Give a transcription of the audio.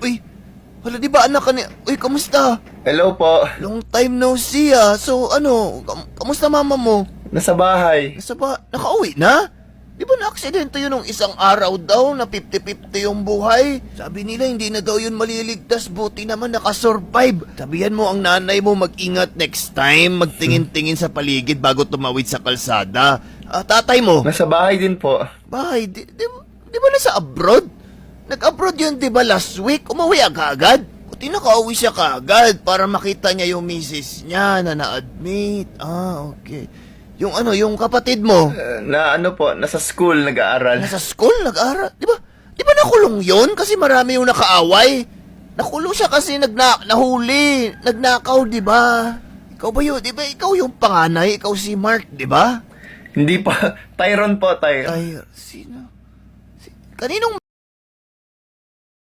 Uy, hala, di ba anak ka ni... Uy, kamusta? Hello po. Long time no see So, kamusta mama mo? Nasa bahay. Nasa ba? Nakauwi na? Di ba na-aksidente yun nung isang araw daw na 50-50 yung buhay? Sabi nila hindi na daw yun maliligtas, buti naman nakasurvive. Sabihan mo ang nanay mo mag-ingat next time, magtingin-tingin sa paligid bago tumawid sa kalsada. Tatay mo? Nasa bahay din po. Bahay, di ba nasa abroad? Nag-abroad yun di ba last week? Umuwi agad? Buti nakauwi siya kaagad para makita niya yung misis niya na na-admit. Okay. Yung kapatid mo, Nasa school nag-aaral. nasa school, nag-aaral. Di ba nakulong yun? Kasi marami yung nakaaway. Nakulong siya kasi nahuli. Nagnakaw, di ba? Ikaw ba yun? Di ba ikaw yung panganay? Ikaw si Mark, di ba? Hindi pa. Tyron po, Ty. Ay, sino? Kaninong